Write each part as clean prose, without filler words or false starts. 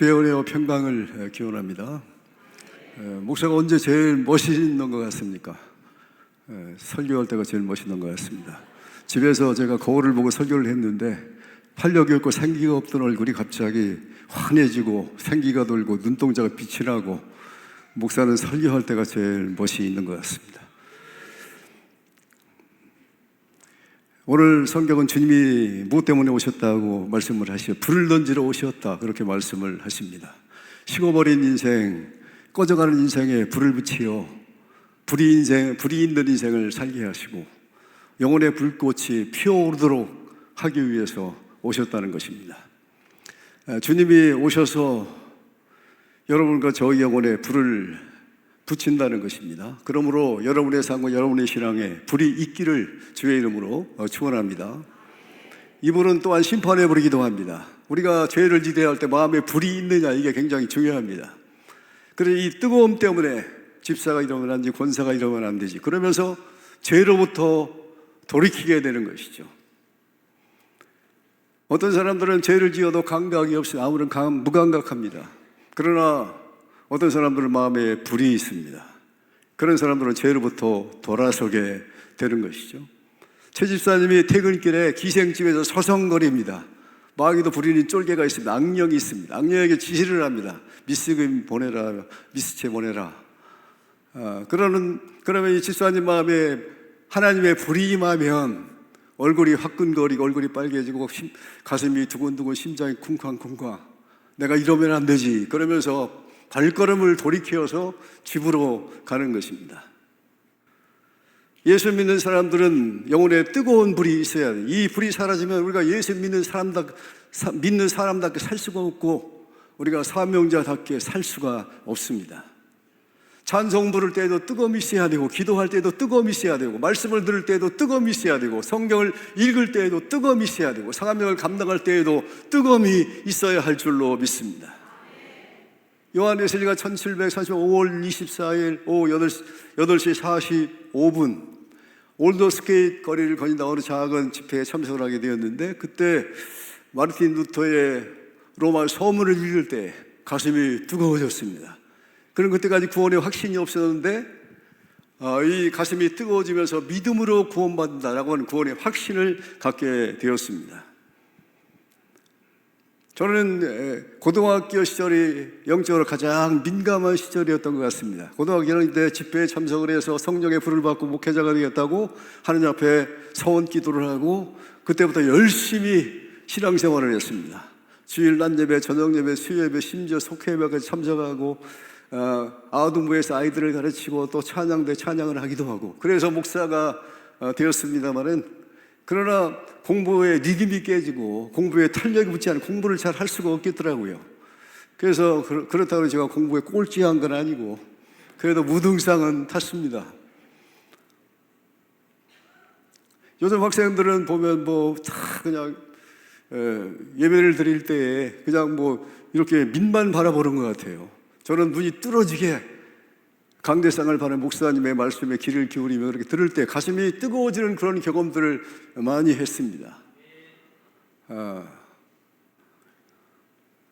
배은혜와 평강을 기원합니다. 목사가 언제 제일 멋있는 것 같습니까? 설교할 때가 제일 멋있는 것 같습니다. 집에서 제가 거울을 보고 설교를 했는데 활력이 없고 생기가 없던 얼굴이 갑자기 환해지고 생기가 돌고 눈동자가 빛이 나고 목사는 설교할 때가 제일 멋이 있는 것 같습니다. 오늘 성경은 주님이 무엇 때문에 오셨다고 말씀을 하시죠. 불을 던지러 오셨다 그렇게 말씀을 하십니다. 식어버린 인생, 꺼져가는 인생에 불을 붙이어 불이 있는 인생을 살게 하시고 영혼의 불꽃이 피어오르도록 하기 위해서 오셨다는 것입니다. 주님이 오셔서 여러분과 저희 영혼에 불을 붙인다는 것입니다. 그러므로 여러분의 삶과 여러분의 신앙에 불이 있기를 주의 이름으로 축원합니다. 이불은 또한 심판에 부르기도 합니다. 우리가 죄를 지대할 때 마음에 불이 있느냐 이게 굉장히 중요합니다. 그래서 이 뜨거움 때문에 집사가 이러면 안 되지, 권사가 이러면 안 되지 그러면서 죄로부터 돌이키게 되는 것이죠. 어떤 사람들은 죄를 지어도 감각이 없이 아무런 무감각합니다. 그러나 어떤 사람들은 마음에 불이 있습니다. 그런 사람들은 죄로부터 돌아서게 되는 것이죠. 최 집사님이 퇴근길에 기생집에서 서성거립니다. 마귀도 부리는 쫄개가 있습니다. 악령이 있습니다. 악령에게 지시를 합니다. 미스금 보내라, 미스체 보내라. 그러면 이 집사님 마음에 하나님의 불이 임하면 얼굴이 화끈거리고 얼굴이 빨개지고 가슴이 두근두근 심장이 쿵쾅쿵쾅 내가 이러면 안 되지 그러면서 발걸음을 돌이켜서 집으로 가는 것입니다. 예수 믿는 사람들은 영혼에 뜨거운 불이 있어야 돼요. 이 불이 사라지면 우리가 예수 믿는 사람답게 살 수가 없고 우리가 사명자답게 살 수가 없습니다. 찬송 부를 때도 뜨거움이 있어야 되고 기도할 때도 뜨거움이 있어야 되고 말씀을 들을 때도 뜨거움이 있어야 되고 성경을 읽을 때에도 뜨거움이 있어야 되고 사명을 감당할 때에도 뜨거움이 있어야 할 줄로 믿습니다. 요한에스리가 1735월 24일 오후 8시 45분 올더스케이트 거리를 거닌다 어느 작은 집회에 참석을 하게 되었는데 그때 마르틴 루터의 로마 서문을 읽을 때 가슴이 뜨거워졌습니다. 그런 그때까지 구원의 확신이 없었는데 이 가슴이 뜨거워지면서 믿음으로 구원받는다라고 하는 구원의 확신을 갖게 되었습니다. 저는 고등학교 시절이 영적으로 가장 민감한 시절이었던 것 같습니다. 고등학교 때 집회에 참석을 해서 성령의 불을 받고 목회자가 되겠다고 하느님 앞에 서원 기도를 하고 그때부터 열심히 신앙생활을 했습니다. 주일 낮 예배, 저녁 예배, 수요 예배, 심지어 속회 예배까지 참석하고 아동부에서 아이들을 가르치고 또 찬양대 찬양을 하기도 하고 그래서 목사가 되었습니다마는 그러나 공부에 리듬이 깨지고 공부에 탄력이 붙지 않고 공부를 잘 할 수가 없겠더라고요. 그래서 그렇다고 제가 공부에 꼴찌한 건 아니고 그래도 무등상은 탔습니다. 요즘 학생들은 보면 다 그냥 예배를 드릴 때에 그냥 이렇게 밑만 바라보는 것 같아요. 저는 눈이 뚫어지게 강대상을 받은 목사님의 말씀에 귀를 기울이며 그렇게 들을 때 가슴이 뜨거워지는 그런 경험들을 많이 했습니다.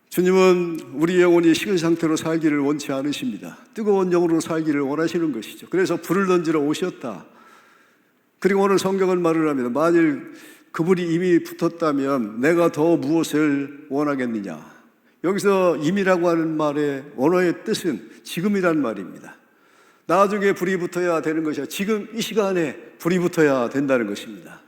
주님은 우리 영혼이 식은 상태로 살기를 원치 않으십니다. 뜨거운 영으로 살기를 원하시는 것이죠. 그래서 불을 던지러 오셨다. 그리고 오늘 성경은 말을 합니다. 만일 그 불이 이미 붙었다면 내가 더 무엇을 원하겠느냐. 여기서 임이라고 하는 말의 원어의 뜻은 지금이란 말입니다. 나중에 불이 붙어야 되는 것이야. 지금 이 시간에 불이 붙어야 된다는 것입니다.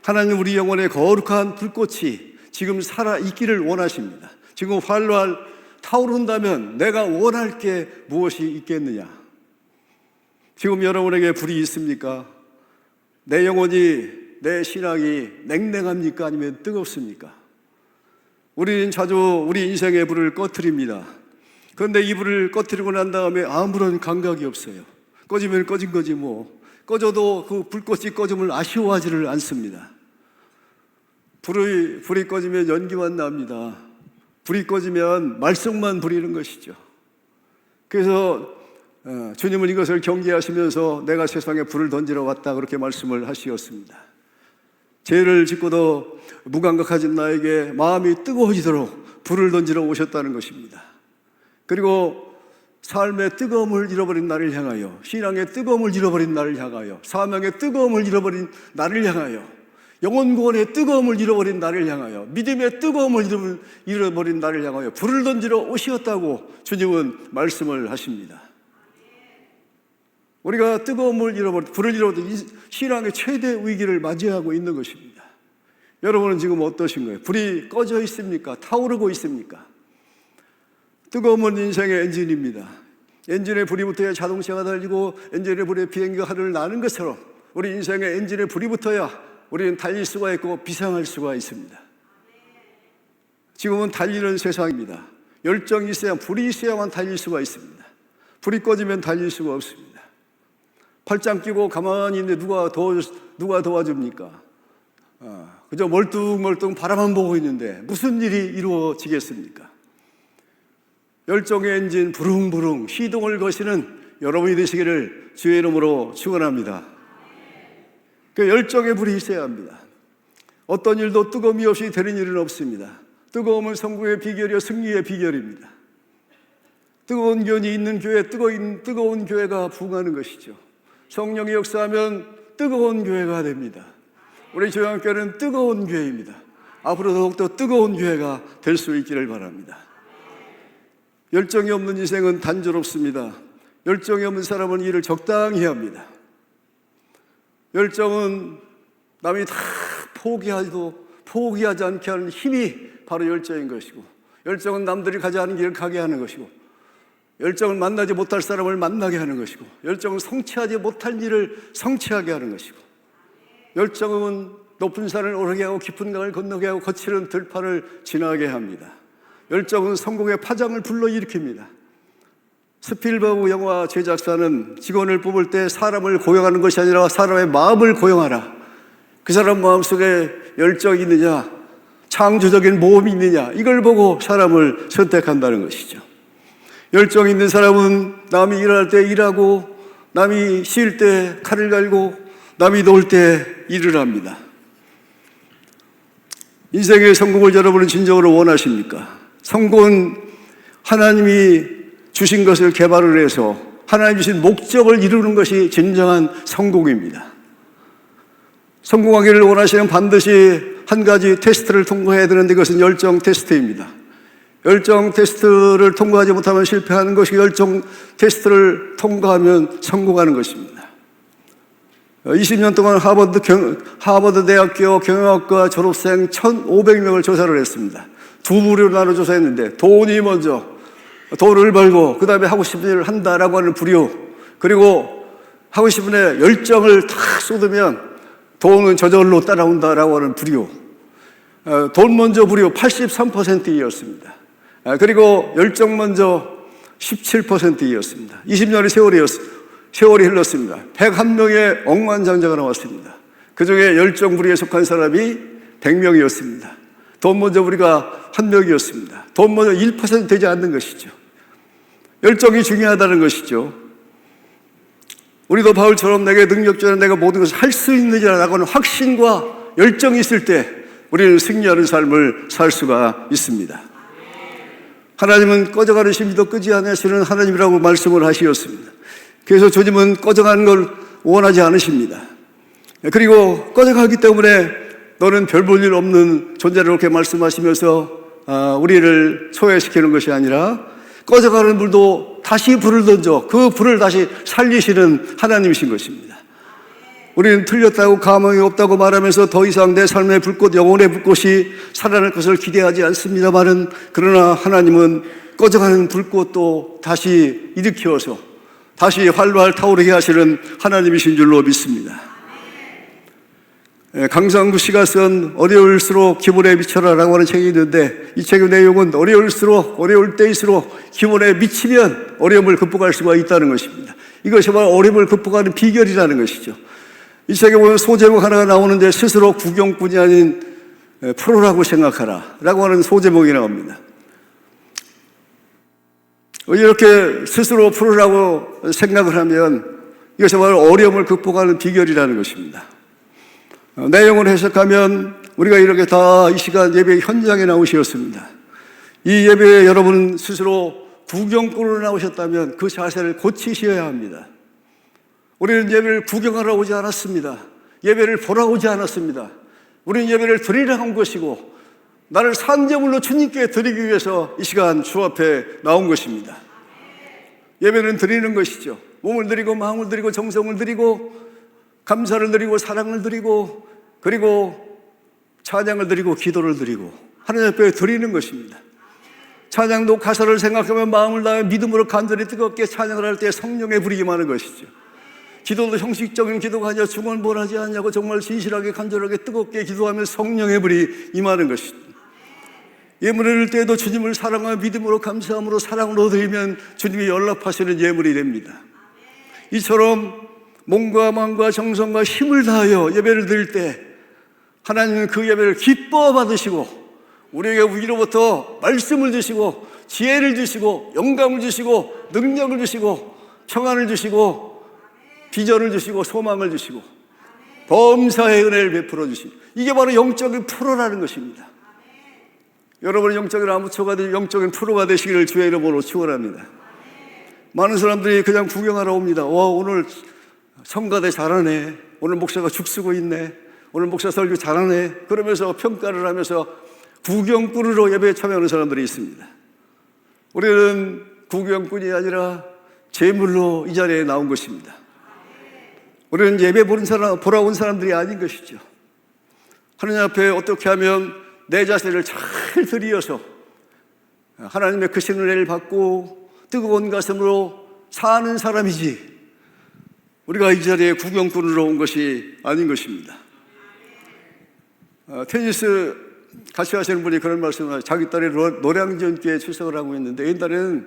하나님 우리 영혼의 거룩한 불꽃이 지금 살아있기를 원하십니다. 지금 활활 타오른다면 내가 원할 게 무엇이 있겠느냐? 지금 여러분에게 불이 있습니까? 내 영혼이, 내 신앙이 냉랭합니까? 아니면 뜨겁습니까? 우리는 자주 우리 인생의 불을 꺼트립니다. 그런데 이 불을 꺼뜨리고 난 다음에 아무런 감각이 없어요. 꺼지면 꺼진 거지 꺼져도 그 불꽃이 꺼짐을 아쉬워하지를 않습니다. 불이 꺼지면 연기만 납니다. 불이 꺼지면 말썽만 부리는 것이죠. 그래서 주님은 이것을 경계하시면서 내가 세상에 불을 던지러 왔다 그렇게 말씀을 하시었습니다. 죄를 짓고도 무감각하진 나에게 마음이 뜨거워지도록 불을 던지러 오셨다는 것입니다. 그리고 삶의 뜨거움을 잃어버린 나를 향하여, 신앙의 뜨거움을 잃어버린 나를 향하여, 사명의 뜨거움을 잃어버린 나를 향하여, 영혼 구원의 뜨거움을 잃어버린 나를 향하여, 믿음의 뜨거움을 잃어버린 나를 향하여 불을 던지러 오셨다고 주님은 말씀을 하십니다. 우리가 뜨거움을 잃어버린, 불을 잃어버린 신앙의 최대 위기를 맞이하고 있는 것입니다. 여러분은 지금 어떠신가요? 불이 꺼져 있습니까? 타오르고 있습니까? 뜨거움은 인생의 엔진입니다. 엔진에 불이 붙어야 자동차가 달리고 엔진에 불에 비행기가 하늘을 나는 것처럼 우리 인생의 엔진에 불이 붙어야 우리는 달릴 수가 있고 비상할 수가 있습니다. 지금은 달리는 세상입니다. 열정이 있어야, 불이 있어야만 달릴 수가 있습니다. 불이 꺼지면 달릴 수가 없습니다. 팔짱 끼고 가만히 있는데 누가 도와줍니까? 그저 멀뚱멀뚱 바라만 보고 있는데 무슨 일이 이루어지겠습니까? 열정의 엔진 부릉부릉 시동을 거시는 여러분이 되시기를 주의 이름으로 축원합니다. 그 열정의 불이 있어야 합니다. 어떤 일도 뜨거움이 없이 되는 일은 없습니다. 뜨거움은 성공의 비결이요 승리의 비결입니다. 뜨거운 견이 있는 교회, 뜨거운 교회가 부흥하는 것이죠. 성령이 역사하면 뜨거운 교회가 됩니다. 우리 조양교회는 뜨거운 교회입니다. 앞으로 더욱더 뜨거운 교회가 될 수 있기를 바랍니다. 열정이 없는 인생은 단조롭습니다. 열정이 없는 사람은 일을 적당히 합니다. 열정은 남이 다 포기하지 않게 하는 힘이 바로 열정인 것이고, 열정은 남들이 가지 않은 길을 가게 하는 것이고, 열정은 만나지 못할 사람을 만나게 하는 것이고, 열정은 성취하지 못할 일을 성취하게 하는 것이고, 열정은 높은 산을 오르게 하고 깊은 강을 건너게 하고 거칠은 들판을 지나게 합니다. 열정은 성공의 파장을 불러일으킵니다. 스필버그 영화 제작사는 직원을 뽑을 때 사람을 고용하는 것이 아니라 사람의 마음을 고용하라. 그 사람 마음속에 열정이 있느냐, 창조적인 모험이 있느냐, 이걸 보고 사람을 선택한다는 것이죠. 열정 있는 사람은 남이 일할 때 일하고, 남이 쉴 때 칼을 갈고, 남이 놀 때 일을 합니다. 인생의 성공을 여러분은 진정으로 원하십니까? 성공은 하나님이 주신 것을 개발을 해서 하나님 주신 목적을 이루는 것이 진정한 성공입니다. 성공하기를 원하시면 반드시 한 가지 테스트를 통과해야 되는데 그것은 열정 테스트입니다. 열정 테스트를 통과하지 못하면 실패하는 것이고 열정 테스트를 통과하면 성공하는 것입니다. 20년 동안 하버드 대학교 경영학과 졸업생 1,500명을 조사를 했습니다. 두 부류로 나눠 조사했는데 돈이 먼저, 돈을 벌고 그 다음에 하고 싶은 일을 한다라고 하는 부류, 그리고 하고 싶은 일 열정을 탁 쏟으면 돈은 저절로 따라온다라고 하는 부류, 돈 먼저 부류 83%이었습니다. 그리고 열정 먼저 17%이었습니다. 20년의 세월이 흘렀습니다. 101명의 억만장자가 나왔습니다. 그 중에 열정 부류에 속한 사람이 100명이었습니다. 돈 먼저 부류가 1명이었습니다. 돈 먼저 1% 되지 않는 것이죠. 열정이 중요하다는 것이죠. 우리도 바울처럼 내게 능력 주는 내가 모든 것을 할 수 있느냐라고 하는 확신과 열정이 있을 때 우리는 승리하는 삶을 살 수가 있습니다. 하나님은 꺼져가는 심지도 끄지 않으시는 하나님이라고 말씀을 하시었습니다. 그래서 주님은 꺼져가는 걸 원하지 않으십니다. 그리고 꺼져가기 때문에 너는 별 볼 일 없는 존재를 그렇게 말씀하시면서 우리를 소외시키는 것이 아니라 꺼져가는 불도 다시 불을 던져 그 불을 다시 살리시는 하나님이신 것입니다. 우리는 틀렸다고 가망이 없다고 말하면서 더 이상 내 삶의 불꽃, 영혼의 불꽃이 살아날 것을 기대하지 않습니다만은, 그러나 하나님은 꺼져가는 불꽃도 다시 일으켜서 다시 활활 타오르게 하시는 하나님이신 줄로 믿습니다. 강상구 씨가 쓴 어려울수록 기본에 미쳐라라고 하는 책이 있는데, 이 책의 내용은 어려울 때일수록 기본에 미치면 어려움을 극복할 수가 있다는 것입니다. 이것이 바로 어려움을 극복하는 비결이라는 것이죠. 이 책에 보면 소제목 하나가 나오는데, 스스로 구경꾼이 아닌 프로라고 생각하라 라고 하는 소제목이 나옵니다. 이렇게 스스로 프로라고 생각을 하면 이것이 바로 어려움을 극복하는 비결이라는 것입니다. 내용을 해석하면 우리가 이렇게 다 이 시간 예배 현장에 나오셨습니다. 이 예배에 여러분 스스로 구경꾼으로 나오셨다면 그 자세를 고치셔야 합니다. 우리는 예배를 구경하러 오지 않았습니다. 예배를 보러 오지 않았습니다. 우리는 예배를 드리러 온 것이고 나를 산제물로 주님께 드리기 위해서 이 시간 주 앞에 나온 것입니다. 예배는 드리는 것이죠. 몸을 드리고 마음을 드리고 정성을 드리고 감사를 드리고 사랑을 드리고 그리고 찬양을 드리고 기도를 드리고 하나님 앞에 드리는 것입니다. 찬양도 가사를 생각하며 마음을 다해 믿음으로 간절히 뜨겁게 찬양을 할 때 성령의 불이 임하는 것이죠. 기도도 형식적인 기도가 아니라 중언부언하지 않냐고 정말 진실하게 간절하게 뜨겁게 기도하며 성령의 불이 임하는 것이죠. 예물을 드릴 때에도 주님을 사랑하며 믿음으로 감사함으로 사랑으로 드리면 주님이 연락하시는 예물이 됩니다. 이처럼 몸과 마음과 정성과 힘을 다하여 예배를 드릴 때 하나님은 그 예배를 기뻐 받으시고 우리에게 위로부터 말씀을 주시고 지혜를 주시고 영감을 주시고 능력을 주시고 평안을 주시고 비전을 주시고 소망을 주시고 범사의 은혜를 베풀어 주시고 이게 바로 영적인 프로라는 것입니다. 여러분은 영적인 아무초가 되고 영적인 프로가 되시기를 주의 이름으로 축원합니다. 많은 사람들이 그냥 구경하러 옵니다. 오늘 성가대 잘하네. 오늘 목사가 죽쓰고 있네. 오늘 목사 설교 잘하네. 그러면서 평가를 하면서 구경꾼으로 예배에 참여하는 사람들이 있습니다. 우리는 구경꾼이 아니라 제물로 이 자리에 나온 것입니다. 우리는 예배 보러 온 사람들이 아닌 것이죠. 하나님 앞에 어떻게 하면 내 자세를 잘 들이어서 하나님의 크신 은혜를 받고 뜨거운 가슴으로 사는 사람이지 우리가 이 자리에 구경꾼으로 온 것이 아닌 것입니다. 테니스 같이 하시는 분이 그런 말씀을 하죠. 자기 딸이 노량진교회에 출석을 하고 있는데 옛날에는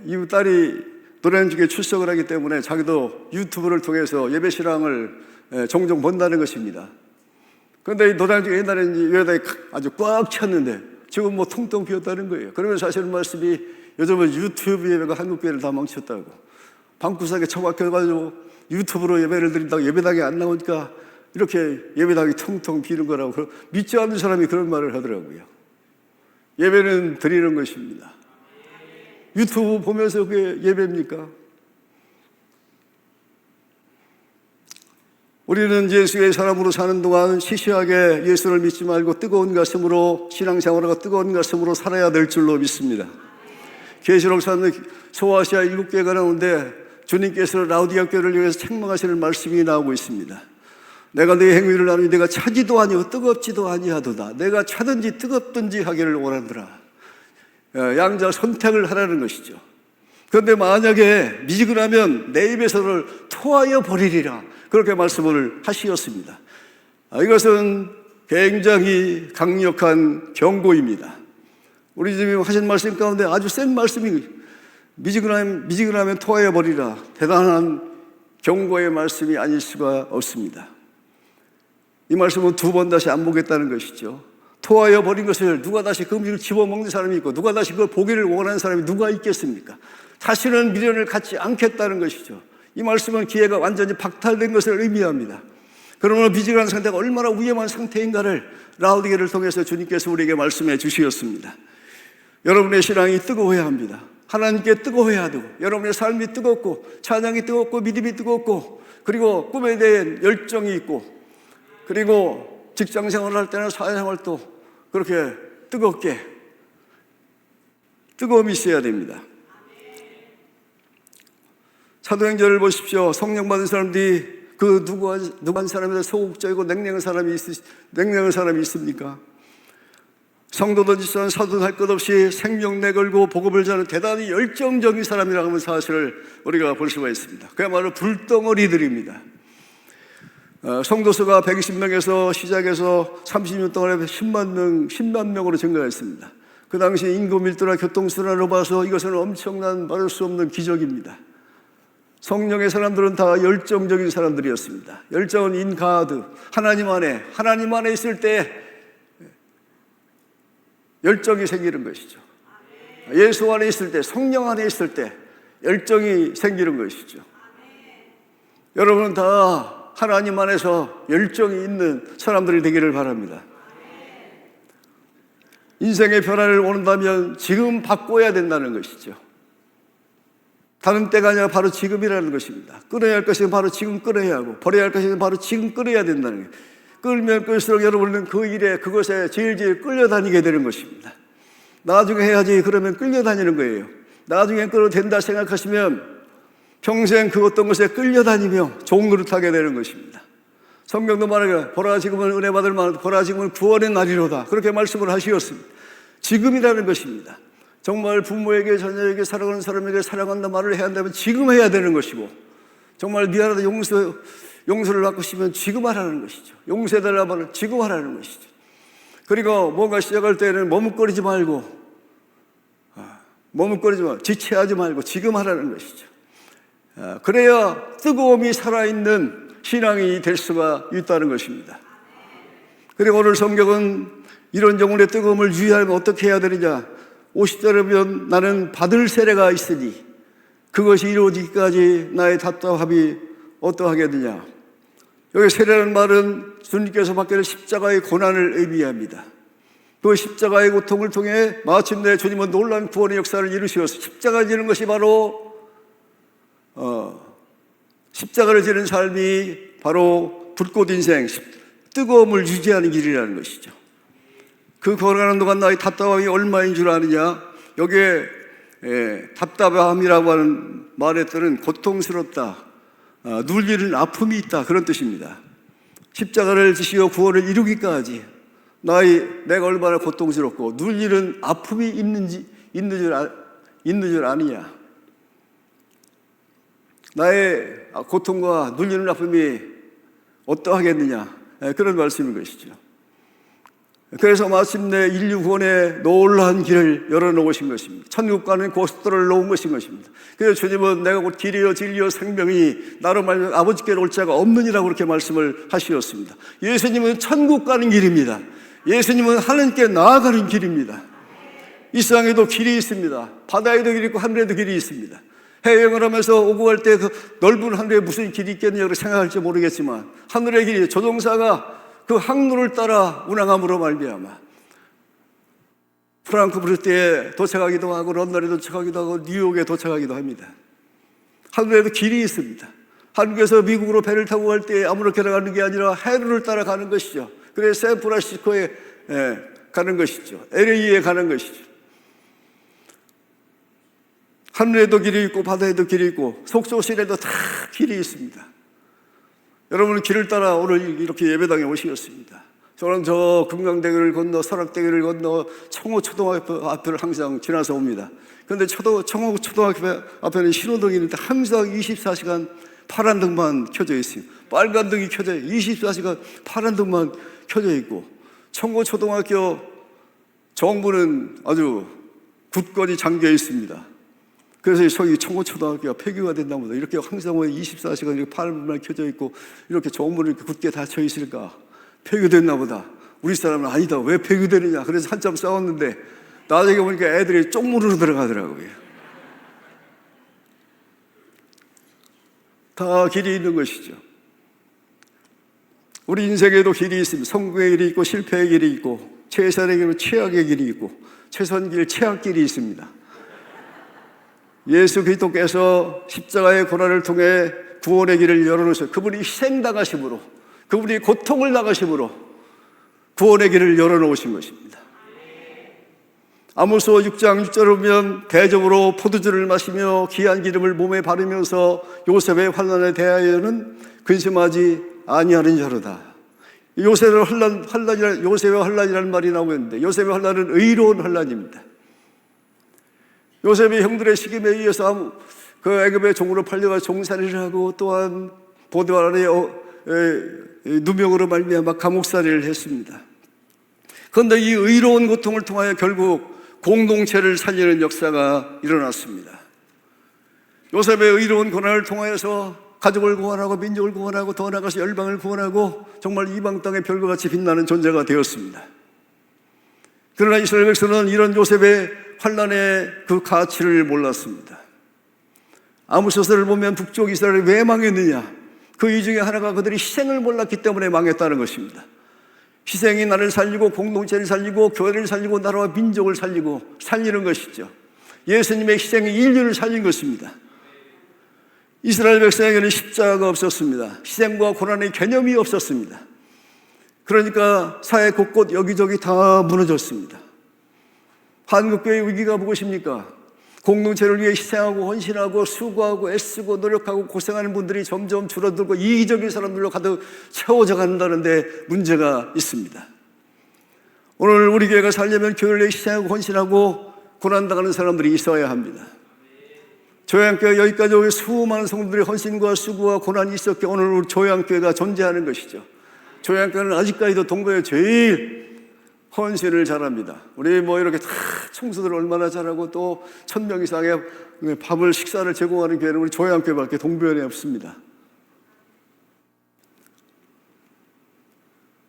이 딸이 노량진교회에 출석을 하기 때문에 자기도 유튜브를 통해서 예배 실황을 종종 본다는 것입니다. 그런데 노량진 옛날에는 예배당이 아주 꽉 찼는데 지금 뭐 텅텅 비었다는 거예요. 그러면서 하시는 말씀이 요즘은 유튜브 예배가 한국교회를 다 망쳤다고 방구석에 처박혀가지고 유튜브로 예배를 드린다고 예배당에 안 나오니까 이렇게 예배당이 텅텅 비는 거라고 믿지 않는 사람이 그런 말을 하더라고요. 예배는 드리는 것입니다. 유튜브 보면서 그게 예배입니까? 우리는 예수의 사람으로 사는 동안 시시하게 예수를 믿지 말고 뜨거운 가슴으로 신앙생활하고 뜨거운 가슴으로 살아야 될 줄로 믿습니다. 계시록 사는 소아시아 7교회가 나오는데 주님께서 라우디아 교회를 위해서 책망하시는 말씀이 나오고 있습니다. 내가 네 행위를 아니 내가 차지도 아니고 뜨겁지도 아니하도다. 내가 차든지 뜨겁든지 하기를 원하더라. 양자 선택을 하라는 것이죠. 그런데 만약에 미지근하면 내 입에서를 토하여 버리리라. 그렇게 말씀을 하시었습니다. 이것은 굉장히 강력한 경고입니다. 우리 지금 하신 말씀 가운데 아주 센 말씀이 미지근하면 토하여 버리라. 대단한 경고의 말씀이 아닐 수가 없습니다. 이 말씀은 두 번 다시 안 보겠다는 것이죠. 토하여 버린 것을 누가 다시 그 음식을 집어먹는 사람이 있고 누가 다시 그걸 보기를 원하는 사람이 누가 있겠습니까? 다시는 미련을 갖지 않겠다는 것이죠. 이 말씀은 기회가 완전히 박탈된 것을 의미합니다. 그러므로 미지근한 상태가 얼마나 위험한 상태인가를 라우디게를 통해서 주님께서 우리에게 말씀해 주시었습니다. 여러분의 신앙이 뜨거워야 합니다. 하나님께 뜨거워야 되고 여러분의 삶이 뜨겁고 찬양이 뜨겁고 믿음이 뜨겁고 그리고 꿈에 대한 열정이 있고 그리고 직장생활을 할 때나 사회생활도 그렇게 뜨거움이 있어야 됩니다. 사도행전을 보십시오. 성령 받은 사람들이 그 누구 한 사람에서 소극적이고 냉랭한 사람이 있습니까? 성도든 지선 사도든 할 것 없이 생명 내걸고 복음을 전하는 대단히 열정적인 사람이라고 하는 사실을 우리가 볼 수가 있습니다. 그야말로 불덩어리들입니다. 성도수가 120명에서 시작해서 30년 동안에 10만 명으로 증가했습니다. 그 당시 인구 밀도나 교통순환으로 봐서 이것은 엄청난 말할 수 없는 기적입니다. 성령의 사람들은 다 열정적인 사람들이었습니다. 열정은 인가드, 하나님 안에 있을 때 열정이 생기는 것이죠. 예수 안에 있을 때, 성령 안에 있을 때 열정이 생기는 것이죠. 여러분은 다 하나님 안에서 열정이 있는 사람들이 되기를 바랍니다. 인생의 변화를 원한다면 지금 바꿔야 된다는 것이죠. 다른 때가 아니라 바로 지금이라는 것입니다. 끊어야 할 것은 바로 지금 끊어야 하고, 버려야 할 것은 바로 지금 끊어야 된다는 거예요. 끌면 끌수록 여러분은 그 일에, 그것에 질질 끌려다니게 되는 것입니다. 나중에 해야지 그러면 끌려다니는 거예요. 나중에 끌어도 된다 생각하시면 평생 그 어떤 것에 끌려다니며 좋은 그릇 하게 되는 것입니다. 성경도 말하기를 보라 지금은 은혜 받을 만하다, 보라 지금은 구원의 날이로다, 그렇게 말씀을 하시었습니다. 지금이라는 것입니다. 정말 부모에게, 자녀에게, 사랑하는 사람에게 사랑한다 말을 해야 한다면 지금 해야 되는 것이고, 정말 미안하다 용서를 받고 싶으면 지금 하라는 것이죠. 용서해달라 말을 지금 하라는 것이죠. 그리고 뭔가 시작할 때는 머뭇거리지 말고, 지체하지 말고 지금 하라는 것이죠. 그래야 뜨거움이 살아있는 신앙이 될 수가 있다는 것입니다. 그리고 오늘 성경은 이런 영혼의 뜨거움을 유지하려면 어떻게 해야 되느냐, 50절에 보면 나는 받을 세례가 있으니 그것이 이루어지기까지 나의 답답함이 어떠하겠느냐. 여기 세례라는 말은 주님께서 받게 십자가의 고난을 의미합니다. 그 십자가의 고통을 통해 마침내 주님은 놀라운 구원의 역사를 이루시어서 십자가를 지는 것이 바로 십자가를 지는 삶이 바로 불꽃 인생, 뜨거움을 유지하는 길이라는 것이죠. 그 걸어가는 동안 나의 답답함이 얼마인 줄 아느냐. 여기에 답답함이라고 하는 말의 뜻은 고통스럽다, 눌리는 아픔이 있다, 그런 뜻입니다. 십자가를 지시어 구원을 이루기까지 내가 얼마나 고통스럽고 눌리는 아픔이 있는 줄 아느냐. 나의 고통과 눌리는 아픔이 어떠하겠느냐, 그런 말씀인 것이죠. 그래서 마침내 인류 구원의 놀라운 길을 열어놓으신 것입니다. 천국 가는 고속도로를 놓은 것인 것입니다. 그래서 주님은 내가 곧 길이요 진리요 생명이 나로 말미암아 아버지께로 올 자가 없느니라고 그렇게 말씀을 하시었습니다. 예수님은 천국 가는 길입니다. 예수님은 하나님께 나아가는 길입니다. 이 세상에도 길이 있습니다. 바다에도 길이 있고 하늘에도 길이 있습니다. 해외여행을 하면서 오고 갈 때 그 넓은 하늘에 무슨 길이 있겠느냐고 생각할지 모르겠지만 하늘의 길이, 조종사가 그 항로를 따라 운항함으로 말미암아 프랑크푸르트에 도착하기도 하고 런던에 도착하기도 하고 뉴욕에 도착하기도 합니다. 하늘에도 길이 있습니다. 한국에서 미국으로 배를 타고 갈 때 아무렇게나 가는 게 아니라 해로를 따라 가는 것이죠. 그래서 샌프란시스코에 가는 것이죠. LA에 가는 것이죠. 하늘에도 길이 있고 바다에도 길이 있고 속초시내도 다 길이 있습니다. 여러분은 길을 따라 오늘 이렇게 예배당에 오시겠습니다. 저는 저 금강대교를 건너 설악대교를 건너 청호초등학교 앞을 항상 지나서 옵니다. 그런데 청호초등학교 앞에는 신호등이 있는데 항상 24시간 파란 등만 켜져 있어요. 빨간 등이 켜져 있어요. 24시간 파란 등만 켜져 있고, 청호초등학교 정부는 아주 굳건히 잠겨 있습니다. 그래서 저기 청호초등학교가 폐교가 된다보다 이렇게 항상 24시간 이렇게 파란불만 켜져 있고 이렇게 정문을 이렇게 굳게 닫혀 있을까? 폐교됐나 보다. 우리 사람은 아니다. 왜 폐교되느냐? 그래서 한참 싸웠는데 나중에 보니까 애들이 쪽문으로 들어가더라고요. 다 길이 있는 것이죠. 우리 인생에도 길이 있습니다. 성공의 길이 있고 실패의 길이 있고 최선의 길은 최악의 길이 있고 최선길, 최악길이 있습니다. 예수 그리스도께서 십자가의 고난을 통해 구원의 길을 열어놓으셔서 그분이 희생당하심으로, 그분이 고통을 당하심으로 구원의 길을 열어놓으신 것입니다. 아모스 6장 6절을 보면 대접으로 포도주를 마시며 귀한 기름을 몸에 바르면서 요셉의 환난에 대하여는 근심하지 아니하는 자로다. 요셉의 환난이라는 말이 나오는데 요셉의 환난은 의로운 환난입니다. 요셉이 형들의 시김에 의해서 그 애굽의 종으로 팔려가 종살이를 하고 또한 보디발의 누명으로 말미암아 감옥살이를 했습니다. 그런데 이 의로운 고통을 통하여 결국 공동체를 살리는 역사가 일어났습니다. 요셉의 의로운 고난을 통하여서 가족을 구원하고 민족을 구원하고 더 나아가서 열방을 구원하고 정말 이방 땅의 별과 같이 빛나는 존재가 되었습니다. 그러나 이스라엘 백성은 이런 요셉의 환난의 그 가치를 몰랐습니다. 아모스서를 보면 북쪽 이스라엘이 왜 망했느냐, 그 이유 중에 하나가 그들이 희생을 몰랐기 때문에 망했다는 것입니다. 희생이 나를 살리고 공동체를 살리고 교회를 살리고 나라와 민족을 살리는 것이죠. 예수님의 희생이 인류를 살린 것입니다. 이스라엘 백성에게는 십자가가 없었습니다. 희생과 고난의 개념이 없었습니다. 그러니까 사회 곳곳 여기저기 다 무너졌습니다. 한국교회 위기가 무엇입니까? 공동체를 위해 희생하고 헌신하고 수고하고 애쓰고 노력하고 고생하는 분들이 점점 줄어들고 이기적인 사람들로 가득 채워져 간다는데 문제가 있습니다. 오늘 우리 교회가 살려면 교회를 위해 희생하고 헌신하고 고난당하는 사람들이 있어야 합니다. 조양교회 여기까지 오기 수많은 성도들의 헌신과 수고와 고난이 있었기에 오늘 우리 조양교회가 존재하는 것이죠. 조양교회는 아직까지도 동교회 제일 헌신을 잘합니다. 우리 이렇게 다 청소들 얼마나 잘하고 또 1000명 이상의 식사를 제공하는 교회는 우리 조양교회밖에 동교회에 없습니다.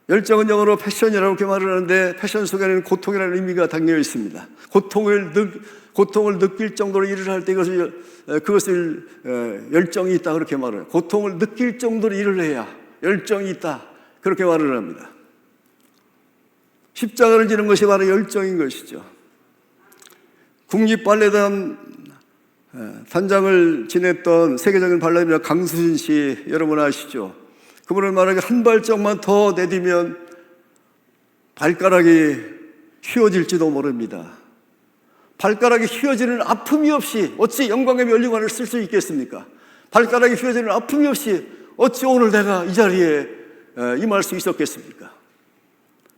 열정은 영어로 패션이라고 이렇게 말을 하는데 패션 속에는 고통이라는 의미가 담겨 있습니다. 고통을 느낄 정도로 일을 할 때 그것을 열정이 있다 그렇게 말해요. 고통을 느낄 정도로 일을 해야 열정이 있다 그렇게 말을 합니다. 십자가를 지는 것이 바로 열정인 것이죠. 국립발레단 단장을 지냈던 세계적인 발레리나 강수진 씨 여러분 아시죠? 그분을 말하기 한 발짝만 더 내디면 발가락이 휘어질지도 모릅니다. 발가락이 휘어지는 아픔이 없이 어찌 영광의 면류관을 쓸 수 있겠습니까? 발가락이 휘어지는 아픔이 없이 어찌 오늘 내가 이 자리에 임할 수 있었겠습니까?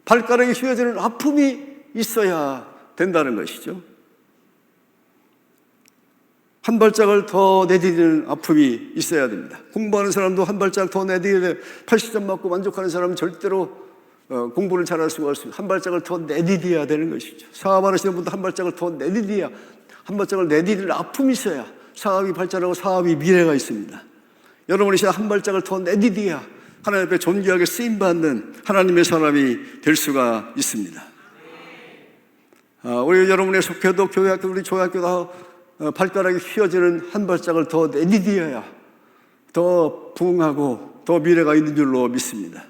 발가락이 휘어지는 아픔이 있어야 된다는 것이죠. 한 발짝을 더 내디디는 아픔이 있어야 됩니다. 공부하는 사람도 한 발짝 더 내디디는데 80점 맞고 만족하는 사람은 절대로 공부를 잘할 수가 없습니다. 한 발짝을 더 내디뎌야 되는 것이죠. 사업하시는 분도 한 발짝을 더 내디뎌야, 한 발짝을 내디디는 아픔이 있어야 사업이 발전하고 사업이 미래가 있습니다. 여러분이 한 발짝을 더 내디뎌야 하나님 앞에 존귀하게 쓰임받는 하나님의 사람이 될 수가 있습니다. 우리 여러분의 속해도 교회학교, 우리 조약교도 발가락이 휘어지는 한 발짝을 더 내디뎌야 더 부흥하고 더 미래가 있는 줄로 믿습니다.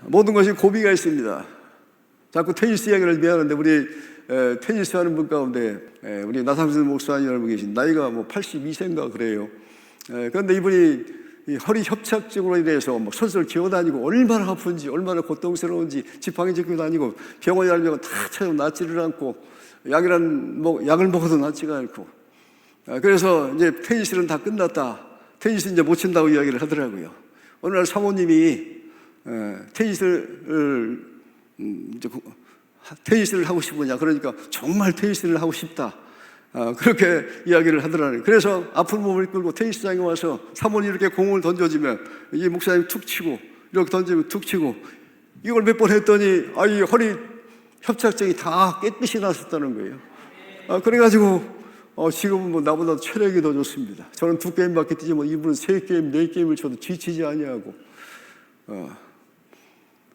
모든 것이 고비가 있습니다. 자꾸 테니스 이야기를 미안한데 우리 테니스 하는 분 가운데 우리 나상준 목사님이라는 분 계신 나이가 82세인가 그래요. 그런데 이분이 이 허리 협착증으로 인해서 설설 기어다니고 얼마나 아픈지 얼마나 고통스러운지 지팡이 짚고 다니고 병원에 가면 다 찾아 낫지를 않고 약을 먹어도 낫지가 않고 그래서 이제 테니스는 다 끝났다. 테니스 이제 못 친다고 이야기를 하더라고요. 어느 날 사모님이 테니스를 하고 싶으냐 그러니까 정말 테니스를 하고 싶다. 그렇게 이야기를 하더라고요. 그래서 아픈 몸을 끌고 테니스장에 와서 사모님 이렇게 공을 던져주면 이 목사님 툭 치고 이렇게 던지면 툭 치고 이걸 몇 번 했더니 이 허리 협착증이 다 깨끗이 났었다는 거예요. 그래가지고 지금은 나보다 체력이 더 좋습니다. 저는 2게임밖에 뛰지만 이분은 3게임, 4게임을 쳐도 지치지 아니하고.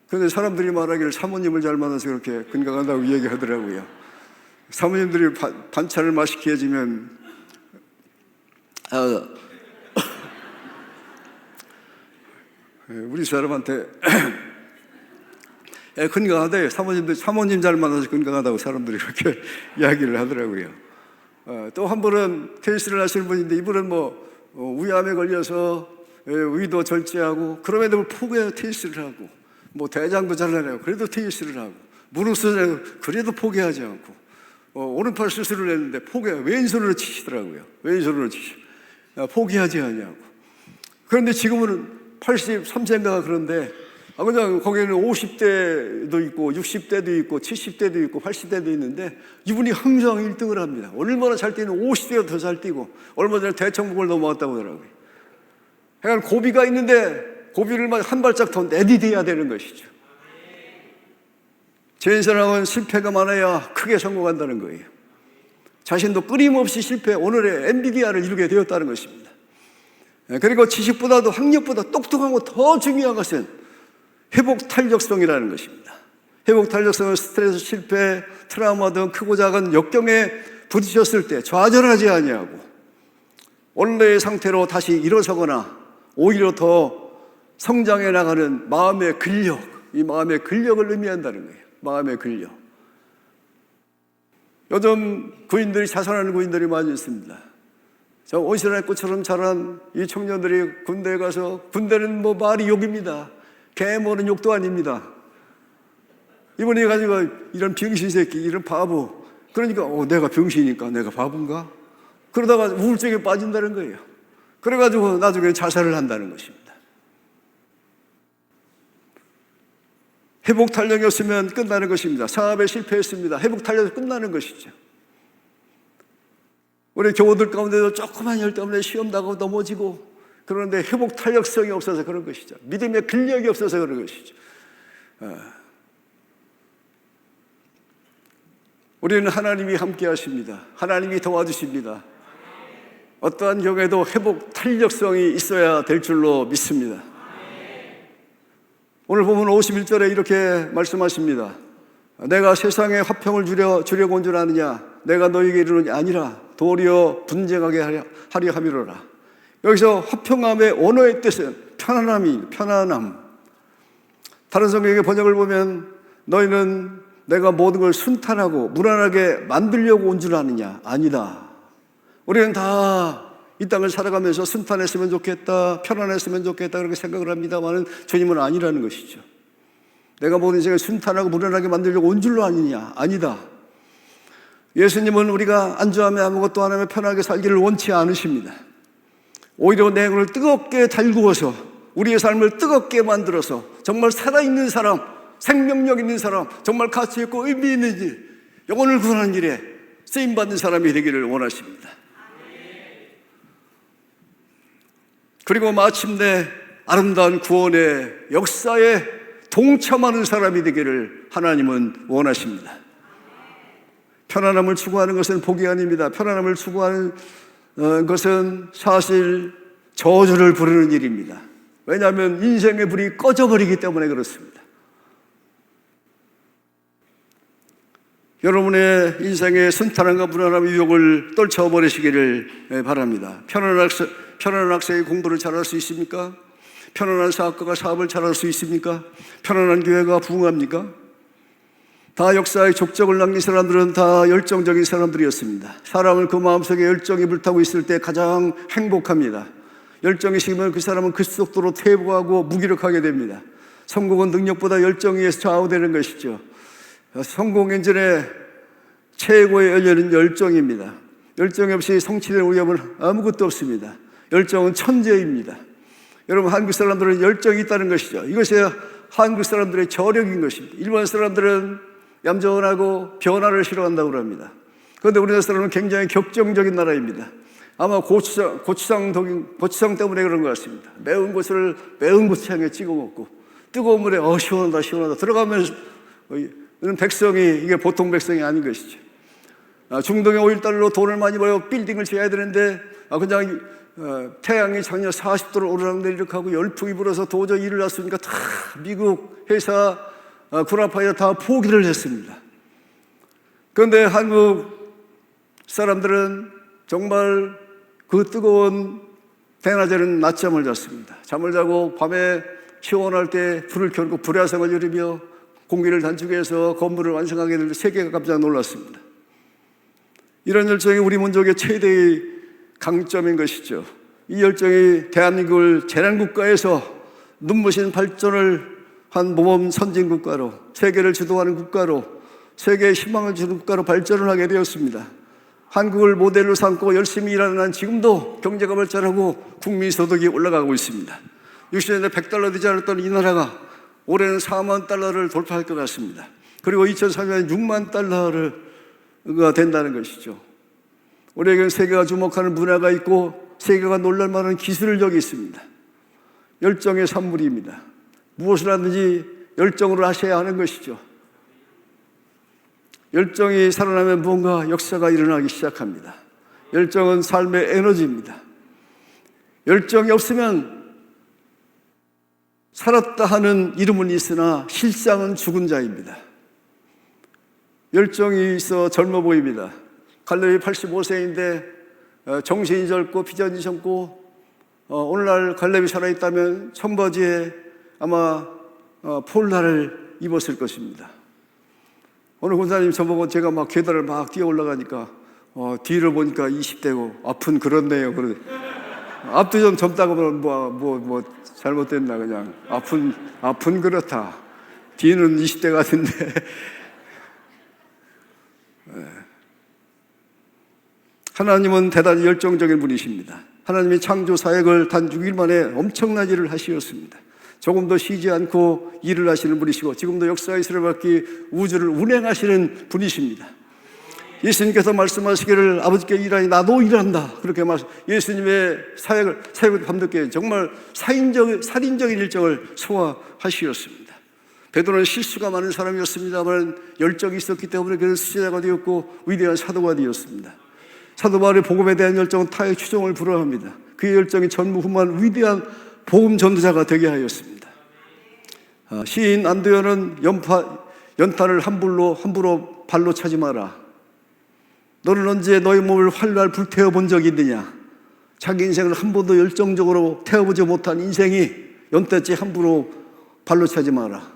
그런데 사람들이 말하기를 사모님을 잘 만나서 그렇게 건강하다고 얘기하더라고요. 사모님들이 반찬을 맛있게 해주면 우리 사람한테 건강하대. 사모님 잘 만나서 건강하다고 사람들이 그렇게 이야기를 하더라고요. 또 한 분은 테니스를 하시는 분인데 이분은 위암에 걸려서 위도 절제하고 그럼에도 포기해요. 테니스를 하고 대장도 잘라내고 그래도 테니스를 하고 무릎 수술하고 그래도 포기하지 않고 오른팔 수술을 했는데 왼손으로 치시더라고요. 왼손으로 포기하지 않냐고. 그런데 지금은 83세인가 그런데 그냥 거기에는 50대도 있고 60대도 있고 70대도 있고 80대도 있는데 이분이 항상 1등을 합니다. 얼마나 잘 뛰는 50대가 더 잘 뛰고 얼마 전에 대청북을 넘어왔다고 하더라고요. 그러니까 고비가 있는데 고비를 한 발짝 더 내디뎌야 되는 것이죠. 제인사람은 실패가 많아야 크게 성공한다는 거예요. 자신도 끊임없이 오늘의 엔비디아를 이루게 되었다는 것입니다. 그리고 지식보다도 학력보다 똑똑하고 더 중요한 것은 회복 탄력성이라는 것입니다. 회복 탄력성은 스트레스, 실패, 트라우마 등 크고 작은 역경에 부딪혔을 때 좌절하지 아니하고 원래의 상태로 다시 일어서거나 오히려 더 성장해 나가는 마음의 근력, 이 마음의 근력을 의미한다는 거예요. 마음의 근력. 요즘 구인들이 자살하는 구인들이 많이 있습니다. 저 온실의 꽃처럼 자란 이 청년들이 군대에 가서, 군대는 뭐 말이 욕입니다. 개 모는 욕도 아닙니다. 이번에 가지고 이런 병신 새끼, 이런 바보. 그러니까 내가 병신이니까 내가 바본가? 그러다가 우울증에 빠진다는 거예요. 그래가지고 나중에 자살을 한다는 것입니다. 회복 탄력이 없으면 끝나는 것입니다. 사업에 실패했습니다. 회복 탄력이 끝나는 것이죠. 우리 교우들 가운데도 조그만 일 때문에 시험 나가고 넘어지고, 그런데 회복 탄력성이 없어서 그런 것이죠. 믿음의 근력이 없어서 그런 것이죠. 우리는 하나님이 함께 하십니다. 하나님이 도와주십니다. 어떠한 경우에도 회복 탄력성이 있어야 될 줄로 믿습니다. 오늘 보면 51절에 이렇게 말씀하십니다. 내가 세상에 화평을 주려고 온 줄 아느냐? 내가 너에게 이르노니 아니라 도리어 분쟁하게 하려 함이로라. 여기서 화평함의 원어의 뜻은 편안함이, 편안함. 다른 성경의 번역을 보면 너희는 내가 모든 걸 순탄하고 무난하게 만들려고 온 줄 아느냐? 아니다. 우리는 다 이 땅을 살아가면서 순탄했으면 좋겠다, 편안했으면 좋겠다 그렇게 생각을 합니다만 주님은 아니라는 것이죠. 내가 모든 인생을 순탄하고 무난하게 만들려고 온 줄로 아니냐? 아니다. 예수님은 우리가 안주하며 아무것도 안 하며 편하게 살기를 원치 않으십니다. 오히려 내용을 뜨겁게 달구어서 우리의 삶을 뜨겁게 만들어서 정말 살아있는 사람, 생명력 있는 사람, 정말 가치 있고 의미 있는 일, 영혼을 구하는 일에 쓰임받는 사람이 되기를 원하십니다. 그리고 마침내 아름다운 구원의 역사에 동참하는 사람이 되기를 하나님은 원하십니다. 편안함을 추구하는 것은 복이 아닙니다. 편안함을 추구하는 것은 사실 저주를 부르는 일입니다. 왜냐하면 인생의 불이 꺼져버리기 때문에 그렇습니다. 여러분의 인생의 순탄함과 무난함의 유혹을 떨쳐버리시기를 바랍니다. 편안한 학생이 공부를 잘할 수 있습니까? 편안한 사업가가 사업을 잘할 수 있습니까? 편안한 교회가 부흥합니까? 다 역사의 족적을 남긴 사람들은 다 열정적인 사람들이었습니다. 사람은 그 마음속에 열정이 불타고 있을 때 가장 행복합니다. 열정이 식으면 그 사람은 그 속도로 퇴보하고 무기력하게 됩니다. 성공은 능력보다 열정에 의해서 좌우되는 것이죠. 성공 엔진의 최고의 연료는 열정입니다. 열정이 없이 성취될 위험은 아무것도 없습니다. 열정은 천재입니다. 여러분, 한국 사람들은 열정이 있다는 것이죠. 이것이 한국 사람들의 저력인 것입니다. 일본 사람들은 얌전하고 변화를 싫어한다고 합니다. 그런데 우리나라 사람은 굉장히 격정적인 나라입니다. 아마 고추장 때문에 그런 것 같습니다. 매운 것을 매운 고추장에 찍어 먹고 뜨거운 물에 시원하다 들어가면 백성이, 이게 보통 백성이 아닌 것이죠. 중동의 오일달러 돈을 많이 벌어 빌딩을 지어야 되는데 그냥 태양이 작년 40도를 오르락내리락 하고 열풍이 불어서 도저히 일을 놨으니까 다 미국 회사 구라파에 다 포기를 했습니다. 그런데 한국 사람들은 정말 그 뜨거운 대낮에는 낮잠을 잤습니다. 잠을 자고 밤에 시원할 때 불을 켜고 불야성을 이루며 공기를 단축해서 건물을 완성하게 될 때 세계가 깜짝 놀랐습니다. 이런 열정이 우리 민족의 최대의 강점인 것이죠. 이 열정이 대한민국을 재난국가에서 눈부신 발전을 한 모범 선진국가로, 세계를 주도하는 국가로, 세계에 희망을 주는 국가로 발전을 하게 되었습니다. 한국을 모델로 삼고 열심히 일하는 한 지금도 경제가 발전하고 국민소득이 올라가고 있습니다. 60년대 100달러 되지 않았던 이 나라가 올해는 4만 달러를 돌파할 것 같습니다. 그리고 2030년에 6만 달러가 된다는 것이죠. 우리에게는 세계가 주목하는 문화가 있고 세계가 놀랄 만한 기술력이 있습니다. 열정의 산물입니다. 무엇을 하든지 열정으로 하셔야 하는 것이죠. 열정이 살아나면 무언가 역사가 일어나기 시작합니다. 열정은 삶의 에너지입니다. 열정이 없으면 살았다 하는 이름은 있으나 실상은 죽은 자입니다. 열정이 있어 젊어 보입니다. 갈렙이 85세인데 정신이 젊고 비전이 젊고 오늘날 갈렙이 살아있다면 청바지에 아마 폴라를 입었을 것입니다. 오늘 권사님 저보고 제가 막 계단을 막 뛰어 올라가니까 뒤를 보니까 20대고 앞은 그렇네요. 앞도 좀 젊다고 뭐 잘못됐나 그냥 앞은 그렇다. 뒤는 20대 같은데. 하나님은 대단히 열정적인 분이십니다. 하나님이 창조 사역을 단 6일 만에 엄청난 일을 하시었습니다. 조금도 쉬지 않고 일을 하시는 분이시고 지금도 역사의 수레바퀴 우주를 운행하시는 분이십니다. 예수님께서 말씀하시기를 아버지께 일하니 나도 일한다. 그렇게 예수님의 사역을 밤늦게 정말 살인적인 일정을 소화하시었습니다. 베드로는 실수가 많은 사람이었습니다만 열정이 있었기 때문에 그는 수제자가 되었고 위대한 사도가 되었습니다. 사도 바울의 복음에 대한 열정은 타의 추종을 불허합니다. 그의 열정이 전무후무한 위대한 복음 전도자가 되게 하였습니다. 시인 안도현은 연탄을 함부로 발로 차지 마라. 너는 언제 너의 몸을 활활 불태워 본 적이 있느냐? 자기 인생을 한 번도 열정적으로 태워보지 못한 인생이 연탄재 함부로 발로 차지 마라.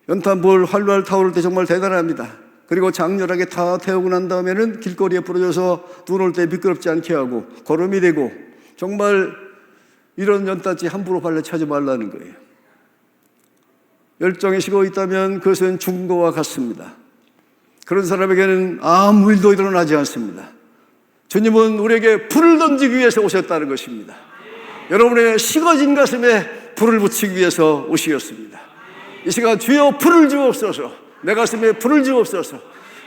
연탄불 활활 타오를 때 정말 대단합니다. 그리고 장렬하게 다 태우고 난 다음에는 길거리에 부러져서 눈 올 때 미끄럽지 않게 하고 거름이 되고 정말 이런 연탄재 함부로 발로 차지 말라는 거예요. 열정이 식어 있다면 그것은 죽은 것과 같습니다. 그런 사람에게는 아무 일도 일어나지 않습니다. 주님은 우리에게 불을 던지기 위해서 오셨다는 것입니다. 여러분의 식어진 가슴에 불을 붙이기 위해서 오시었습니다. 이 시간 주여 불을 주옵소서. 내 가슴에 불을 주옵소서.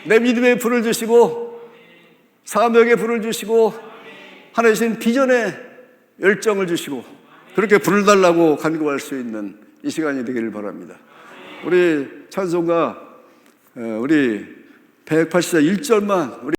내 믿음에 불을 주시고 사명에 불을 주시고 하나님 비전에 열정을 주시고 그렇게 불을 달라고 간구할 수 있는 이 시간이 되기를 바랍니다. 우리 찬송가 우리 184 1절만 우리